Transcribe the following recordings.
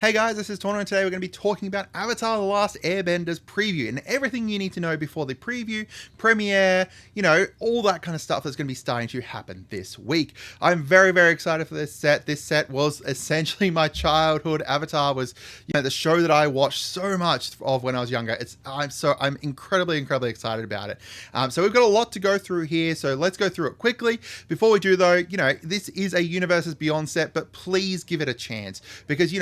Hey guys, this is Tauna, and today we're going to be talking about Avatar The Last Airbender's preview and everything you need to know before the preview, premiere, all that kind of stuff that's going to be starting to happen this week. I'm very, very excited for this set. This set was essentially my childhood. Avatar was, the show that I watched so much of when I was younger. I'm incredibly, incredibly excited about it. So we've got a lot to go through here, so let's go through it quickly. Before we do though, this is a Universes Beyond set, but please give it a chance because, the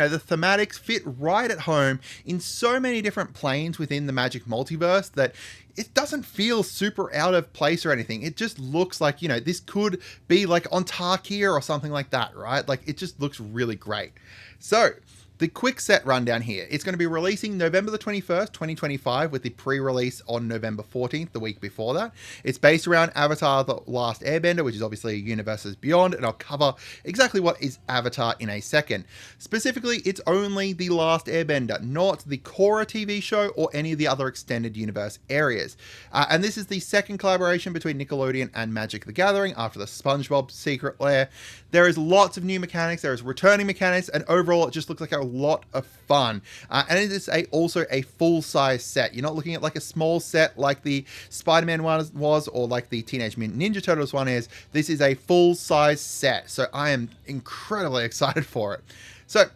thematics fit right at home in so many different planes within the Magic multiverse that it doesn't feel super out of place or anything. It just looks like, this could be like on Tarkir or something like that, right? Like it just looks really great. So the quick set rundown here. It's going to be releasing November the 21st, 2025, with the pre-release on November 14th, the week before that. It's based around Avatar The Last Airbender, which is obviously Universes Beyond, and I'll cover exactly what is Avatar in a second. Specifically, it's only The Last Airbender, not the Korra TV show or any of the other extended universe areas. And this is the second collaboration between Nickelodeon and Magic the Gathering after the SpongeBob Secret Lair. There is lots of new mechanics, there is returning mechanics, and overall it just looks like a lot of fun. And it is also a full-size set. You're not looking at like a small set like the Spider-Man one was or like the Teenage Mutant Ninja Turtles one is. This is a full-size set, so I am incredibly excited for it. So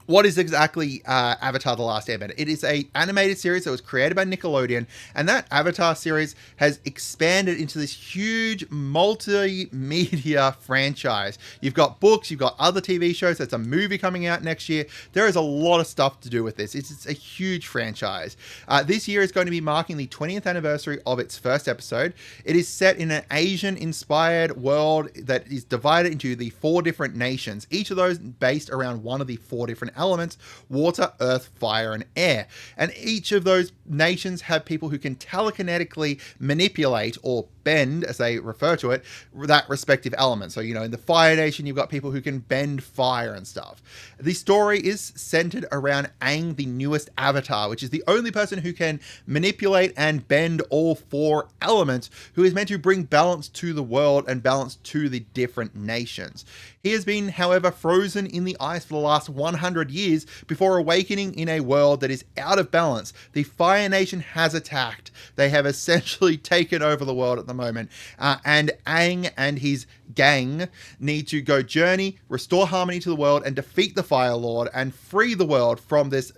what is exactly Avatar The Last Airbender? It is an animated series that was created by Nickelodeon, and that Avatar series has expanded into this huge multimedia franchise. You've got books, you've got other TV shows, there's a movie coming out next year. There is a lot of stuff to do with this. It's a huge franchise. This year is going to be marking the 20th anniversary of its first episode. It is set in an Asian-inspired world that is divided into the 4 different nations, each of those based around one of the 4 different elements: water, earth, fire, and air. And each of those nations have people who can telekinetically manipulate or bend, as they refer to it, that respective element. So, in the Fire Nation, you've got people who can bend fire and stuff. The story is centered around Aang, the newest avatar, which is the only person who can manipulate and bend all 4 elements, who is meant to bring balance to the world and balance to the different nations. He has been, however, frozen in the ice for the last 100 years before awakening in a world that is out of balance. The Fire Nation has attacked. They have essentially taken over the world at the moment. And Aang and his gang need to go journey, restore harmony to the world, and defeat the Fire Lord and free the world from this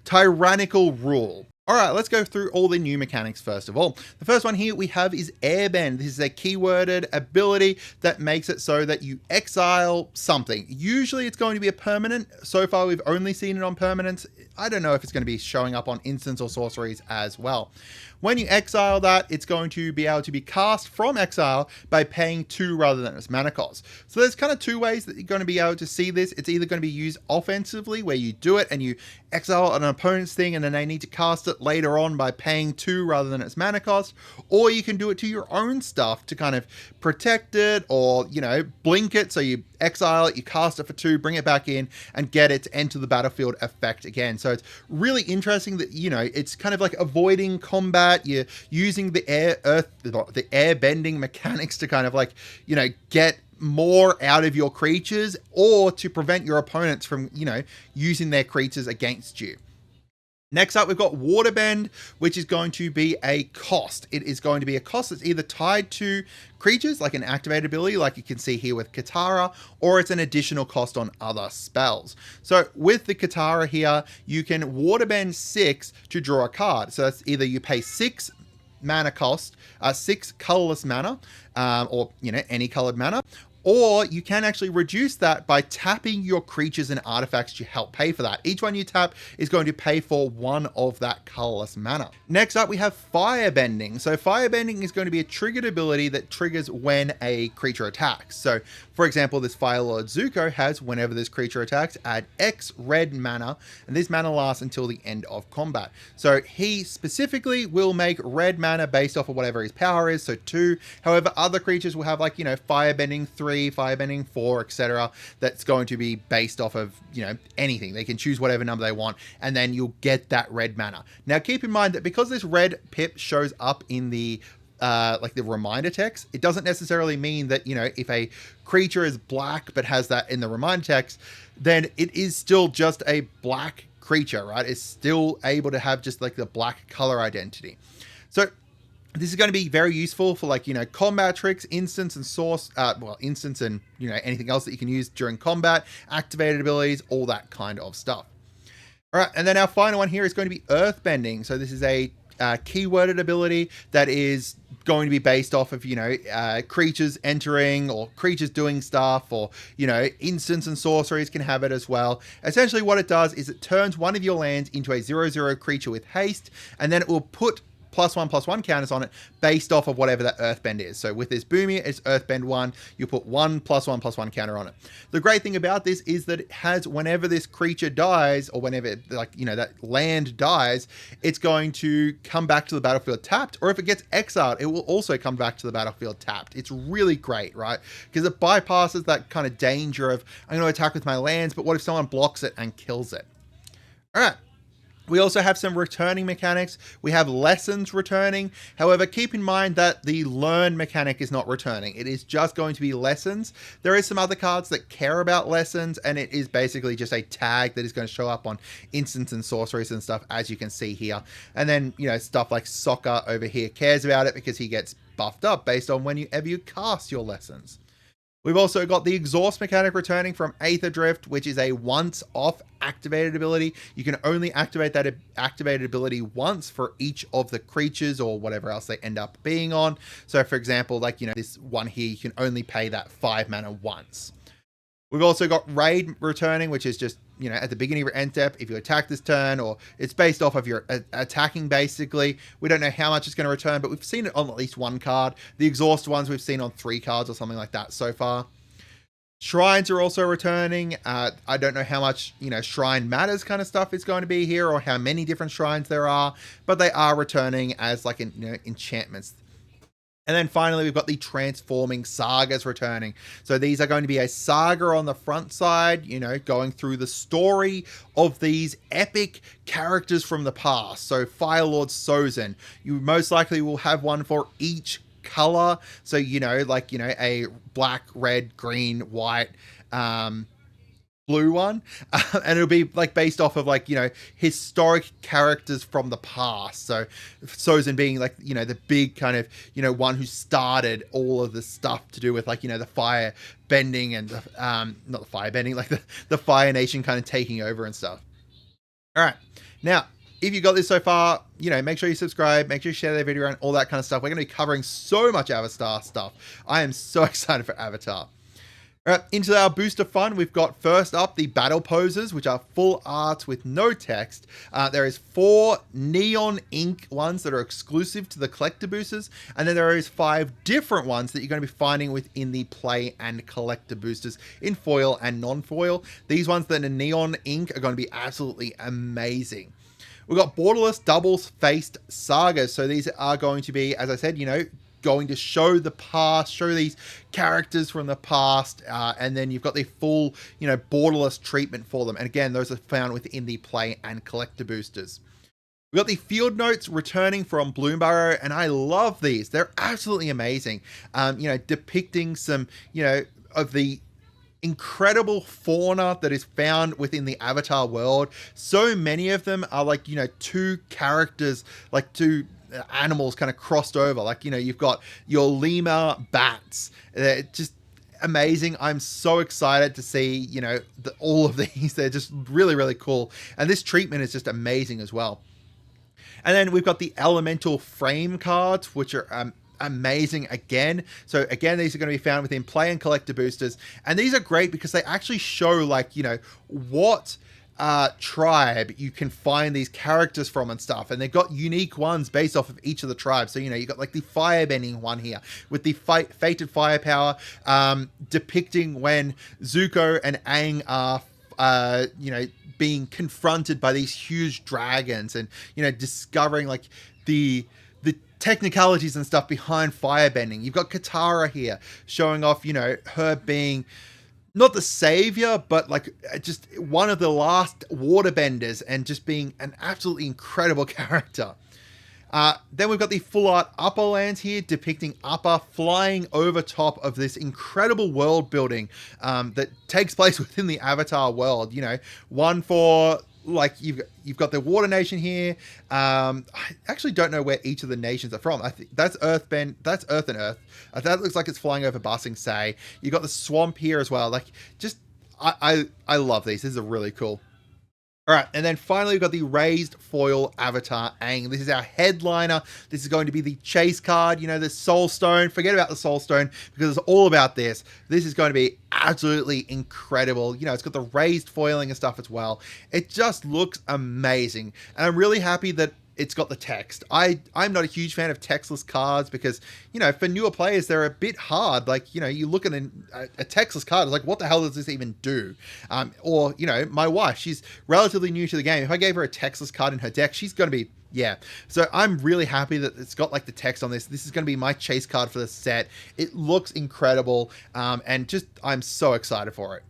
tyrannical rule. Alright, let's go through all the new mechanics first of all. The first one here we have is Airbend. This is a keyworded ability that makes it so that you exile something. Usually it's going to be a permanent. So far we've only seen it on permanents. I don't know if it's going to be showing up on instants or sorceries as well. When you exile that, it's going to be able to be cast from exile by paying 2 rather than its mana cost. So there's kind of 2 ways that you're going to be able to see this. It's either going to be used offensively, where you do it and you exile an opponent's thing and then they need to cast it later on by paying 2 rather than its mana cost, or you can do it to your own stuff to kind of protect it or, blink it. So you exile it, you cast it for 2, bring it back in and get it to enter the battlefield effect again. So it's really interesting that, it's kind of like avoiding combat. You're using the air bending mechanics to kind of like, get more out of your creatures or to prevent your opponents from, using their creatures against you. Next up, we've got Waterbend, which is going to be a cost. It is going to be a cost that's either tied to creatures, like an activated ability, like you can see here with Katara, or it's an additional cost on other spells. So with the Katara here, you can Waterbend 6 to draw a card. So that's either you pay 6 mana cost, 6 colorless mana, or, any colored mana, or you can actually reduce that by tapping your creatures and artifacts to help pay for that. Each one you tap is going to pay for 1 of that colorless mana. Next up, we have Firebending. So Firebending is going to be a triggered ability that triggers when a creature attacks. So for example, this Fire Lord Zuko has, whenever this creature attacks, add X red mana, and this mana lasts until the end of combat. So he specifically will make red mana based off of whatever his power is, so 2. However, other creatures will have like, Firebending 3, Firebending 4, etc. That's going to be based off of, anything. They can choose whatever number they want, and then you'll get that red mana. Now keep in mind that because this red pip shows up in the like the reminder text, it doesn't necessarily mean that, you know, if a creature is black but has that in the reminder text, then it is still just a black creature, right? It's still able to have just like the black color identity. So this is going to be very useful for, like, you know, combat tricks, instance and source, instance and, you know, anything else that you can use during combat, activated abilities, all that kind of stuff. All right, and then our final one here is going to be earthbending. So this is a keyworded ability that is going to be based off of, you know, creatures entering or creatures doing stuff, or, you know, instants and sorceries can have it as well. Essentially what it does is it turns one of your lands into a 0/0 creature with haste, and then it will put +1/+1 counters on it based off of whatever that earthbend is. So with this Boomy, it's earthbend 1. You put 1 +1/+1 counter on it. The great thing about this is that it has, whenever this creature dies, or whenever, like, you know, that land dies, it's going to come back to the battlefield tapped, or if it gets exiled, it will also come back to the battlefield tapped. It's really great, right? Because it bypasses that kind of danger of, I'm going to attack with my lands, but what if someone blocks it and kills it? All right. We also have some returning mechanics. We have lessons returning. However, keep in mind that the learn mechanic is not returning. It is just going to be lessons. There is some other cards that care about lessons, and it is basically just a tag that is going to show up on instants and sorceries and stuff, as you can see here. And then, you know, stuff like Soccer over here cares about it because he gets buffed up based on whenever you cast your lessons. We've also got the exhaust mechanic returning from Aether Drift, which is a once-off activated ability. You can only activate that activated ability once for each of the creatures or whatever else they end up being on. So, for example, like, you know, this one here, you can only pay that 5 mana once. We've also got Raid returning, which is just, you know, at the beginning of your end step, if you attack this turn, or it's based off of your attacking, basically. We don't know how much it's going to return, but we've seen it on at least one card. The exhaust ones we've seen on 3 cards or something like that so far. Shrines are also returning. I don't know how much, you know, shrine matters kind of stuff is going to be here, or how many different shrines there are, but they are returning as, like, you know, enchantments. And then finally, we've got the transforming sagas returning. So these are going to be a saga on the front side, you know, going through the story of these epic characters from the past. So Firelord Sozin, you most likely will have one for each color. So, you know, like, you know, a black, red, green, white, blue one, and it'll be like based off of, like, you know, historic characters from the past. So Sozin being, like, you know, the big kind of, you know, one who started all of the stuff to do with, like, you know, the fire bending and not the fire bending, like the Fire Nation kind of taking over and stuff. All right, now, if you got this so far, you know, make sure you subscribe, make sure you share the video around, all that kind of stuff. We're going to be covering so much Avatar stuff. I am so excited for Avatar. All right, into our booster fun, we've got first up the battle poses, which are full art with no text. There is 4 neon ink ones that are exclusive to the collector boosters, and then there is 5 different ones that you're going to be finding within the play and collector boosters in foil and non-foil. These ones that are neon ink are going to be absolutely amazing. We've got borderless double-faced sagas, so these are going to be, as I said, you know, going to show the past, show these characters from the past, and then you've got the full, you know, borderless treatment for them. And again, those are found within the play and collector boosters. We've got the field notes returning from Bloomburrow, and I love these. They're absolutely amazing. You know, depicting some, you know, of the incredible fauna that is found within the Avatar world. So many of them are, like, you know, 2 characters, like 2 animals kind of crossed over. Like, you know, you've got your lemur bats. Just amazing. I'm so excited to see, you know, all of these. They're just really, really cool. And this treatment is just amazing as well. And then we've got the elemental frame cards, which are amazing again. So again, these are going to be found within play and collector boosters. And these are great because they actually show, like, you know, what tribe you can find these characters from and stuff, and they've got unique ones based off of each of the tribes. So, you know, you got like the firebending one here with the fated firepower, depicting when Zuko and Aang are you know, being confronted by these huge dragons, and, you know, discovering, like, the technicalities and stuff behind firebending. You've got Katara here showing off, you know, her being not the savior, but, like, just one of the last waterbenders, and just being an absolutely incredible character. Then we've got the full art Upper lands here, depicting Upper flying over top of this incredible world building that takes place within the Avatar world. You know, one for like you've got the Water Nation here. I actually don't know where each of the nations are from. I think that's Earthbend. That's Earth and Earth. That looks like it's flying over Basing Say. You got the swamp here as well. Like, just I love these. These are really cool. All right, and then finally we've got the raised foil Avatar Aang. This is our headliner. This is going to be the chase card, you know, the Soul Stone. Forget about the Soul Stone because it's all about this. This is going to be absolutely incredible. You know, it's got the raised foiling and stuff as well. It just looks amazing. And I'm really happy that it's got the text. I'm not a huge fan of textless cards because, you know, for newer players, they're a bit hard. Like, you know, you look at a textless card, it's like, what the hell does this even do? Or, you know, my wife, she's relatively new to the game. If I gave her a textless card in her deck, she's going to be, yeah. So I'm really happy that it's got like the text on this. This is going to be my chase card for the set. It looks incredible. And just, I'm so excited for it.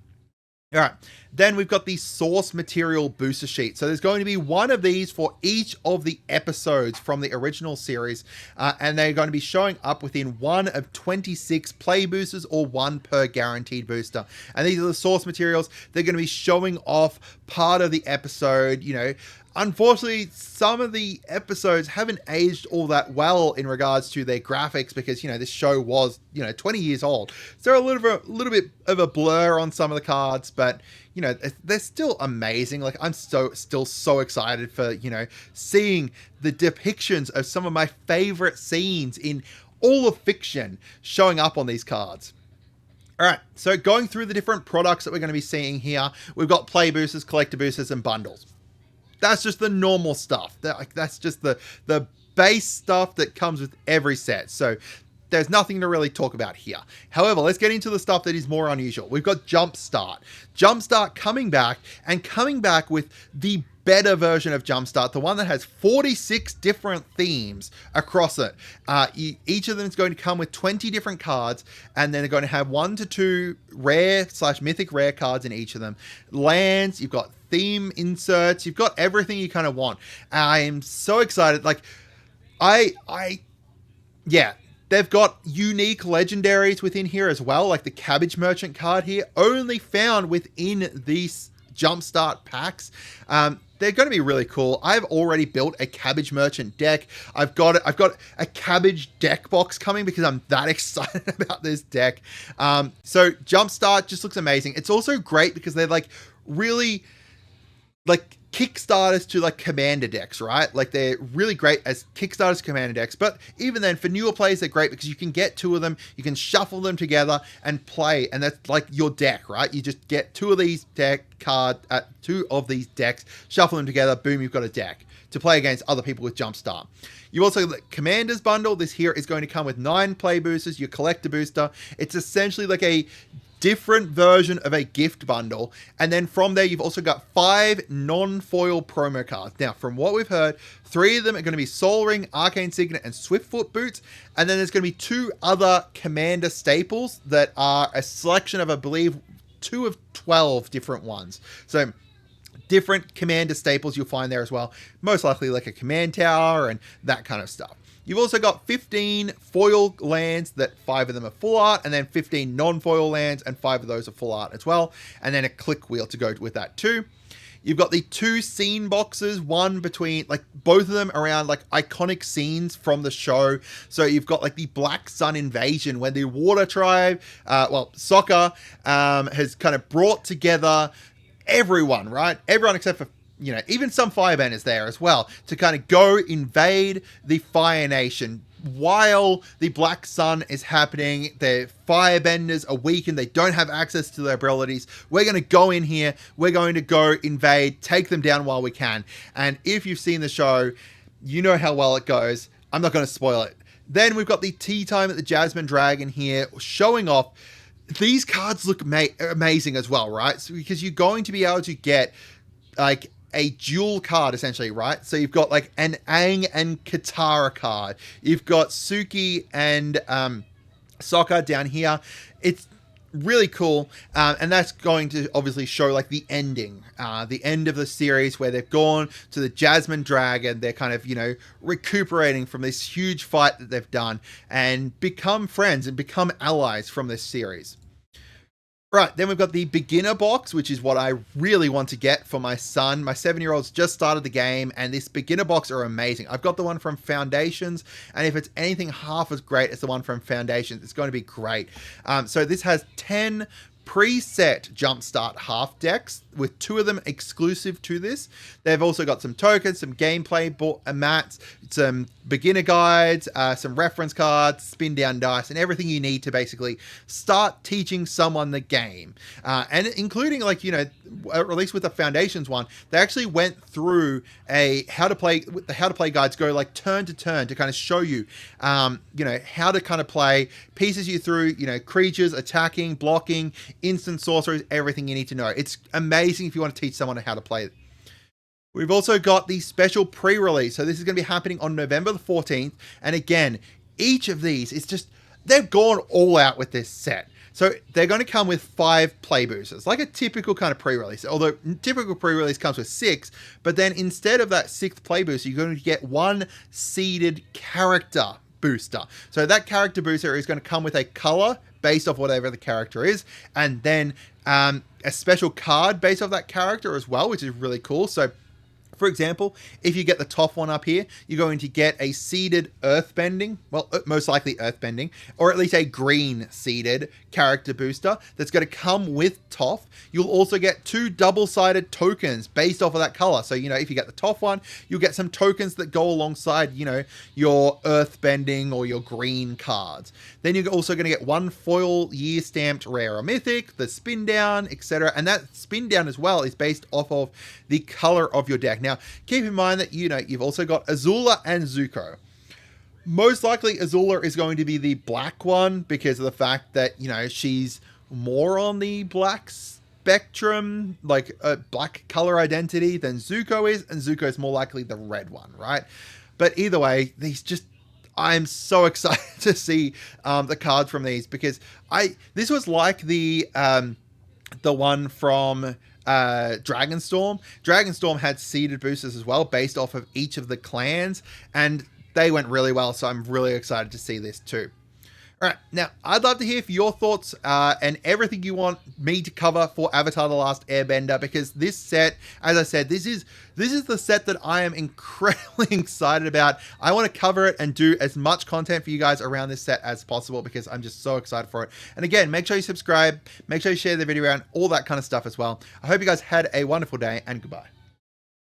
All right, then we've got the source material booster sheet. So there's going to be one of these for each of the episodes from the original series, and they're going to be showing up within one of 26 play boosters or one per guaranteed booster. And these are the source materials. They're going to be showing off part of the episode, you know. Unfortunately, some of the episodes haven't aged all that well in regards to their graphics because, you know, this show was, you know, 20 years old. So they're a little bit of a blur on some of the cards, but, you know, they're still amazing. Like, I'm still so excited for, you know, seeing the depictions of some of my favorite scenes in all of fiction showing up on these cards. All right, so going through the different products that we're going to be seeing here, we've got play boosters, collector boosters, and bundles. That's just the normal stuff. That's just the base stuff that comes with every set. So there's nothing to really talk about here. However, let's get into the stuff that is more unusual. We've got Jumpstart. Jumpstart coming back with the better version of Jumpstart, the one that has 46 different themes across it. Each of them is going to come with 20 different cards, and then they're going to have 1 to 2 rare/mythic rare cards in each of them. Lands, you've got theme inserts, you've got everything you kind of want. I am so excited. Like, yeah. They've got unique legendaries within here as well, like the Cabbage Merchant card here, only found within these Jumpstart packs. They're going to be really cool. I've already built a Cabbage Merchant deck. I've got a Cabbage deck box coming because I'm that excited about this deck. So Jumpstart just looks amazing. It's also great because they're like really like Kickstarters to like commander decks, right? Like, they're really great as Kickstarters commander decks, but even then for newer players, they're great because you can get 2 of them, you can shuffle them together and play, and that's like your deck, right? You just get 2 of these two of these decks, shuffle them together, boom, you've got a deck to play against other people with Jumpstart. You also got the Commander's Bundle. This here is going to come with 9 play boosters, your collector booster. It's essentially like a different version of a gift bundle, and then from there you've also got 5 non-foil promo cards. Now, from what we've heard, 3 of them are going to be Soul Ring, Arcane Signet, and Swiftfoot Boots, and then there's going to be 2 other commander staples that are a selection of, I believe, 2 of 12 different ones. So different commander staples you'll find there as well, most likely like a command tower and that kind of stuff. You've also got 15 foil lands that 5 of them are full art, and then 15 non-foil lands, and 5 of those are full art as well, and then a click wheel to go with that too. You've got the 2 scene boxes, one between, like, both of them around, like, iconic scenes from the show. So you've got, like, the Black Sun invasion, when the Water Tribe, Sokka, has kind of brought together everyone, right? Everyone except for, you know, even some firebenders there as well, to kind of go invade the Fire Nation. While the Black Sun is happening, the firebenders are weakened, they don't have access to their abilities. We're going to go in here, we're going to go invade, take them down while we can. And if you've seen the show, you know how well it goes. I'm not going to spoil it. Then we've got the Tea Time at the Jasmine Dragon here, showing off. These cards look amazing as well, right? So, because you're going to be able to get, like, a dual card, essentially, right? So you've got like an Aang and Katara card. You've got Suki and Sokka down here. It's really cool, and that's going to obviously show like the ending, the end of the series where they've gone to the Jasmine Dragon. They're kind of, you know, recuperating from this huge fight that they've done and become friends and become allies from this series. Right, then we've got the beginner box, which is what I really want to get for my son. My 7-year-old's just started the game, and this beginner box are amazing. I've got the one from Foundations, and if it's anything half as great as the one from Foundations, it's going to be great. So this has 10 preset Jumpstart half decks, with 2 of them exclusive to this. They've also got some tokens, some gameplay mats, some beginner guides, some reference cards, spin down dice, and everything you need to basically start teaching someone the game. And including, like, you know, at least with the Foundations one, they actually went through a how to play guides, go like turn to turn to kind of show you, you know, how to kind of play, pieces you through, you know, creatures, attacking, blocking, instant sorceries, everything you need to know. It's amazing if you want to teach someone how to play it. We've also got the special pre-release. So this is going to be happening on November the 14th. And again, each of these is just, they've gone all out with this set. So they're going to come with 5 play boosters, like a typical kind of pre-release. Although typical pre-release comes with 6, but then instead of that 6th play booster, you're going to get 1 seeded character booster. So that character booster is going to come with a color based off whatever the character is, and then a special card based off that character as well, which is really cool. So for example, if you get the top one up here, you're going to get a seeded Earthbending, well, most likely Earthbending, or at least a green seeded character booster that's going to come with Toph. You'll also get 2 double-sided tokens based off of that color. So, you know, if you get the Toph one, you'll get some tokens that go alongside, you know, your Earthbending or your green cards. Then you're also going to get 1 foil year stamped rare or mythic, the spin down, etc. And that spin down as well is based off of the color of your deck. Now, keep in mind that, you know, you've also got Azula and Zuko. Most likely Azula is going to be the black one because of the fact that, you know, she's more on the black spectrum, like a black color identity than Zuko is, and Zuko is more likely the red one, right? But either way, these just, I'm so excited to see the cards from these, because this was like the one from Dragonstorm. Dragonstorm had seeded boosters as well based off of each of the clans, and they went really well, so I'm really excited to see this too. All right, now I'd love to hear your thoughts and everything you want me to cover for Avatar: The Last Airbender, because this set, as I said, this is the set that I am incredibly excited about. I want to cover it and do as much content for you guys around this set as possible, because I'm just so excited for it. And again, make sure you subscribe, make sure you share the video around, all that kind of stuff as well. I hope you guys had a wonderful day, and goodbye.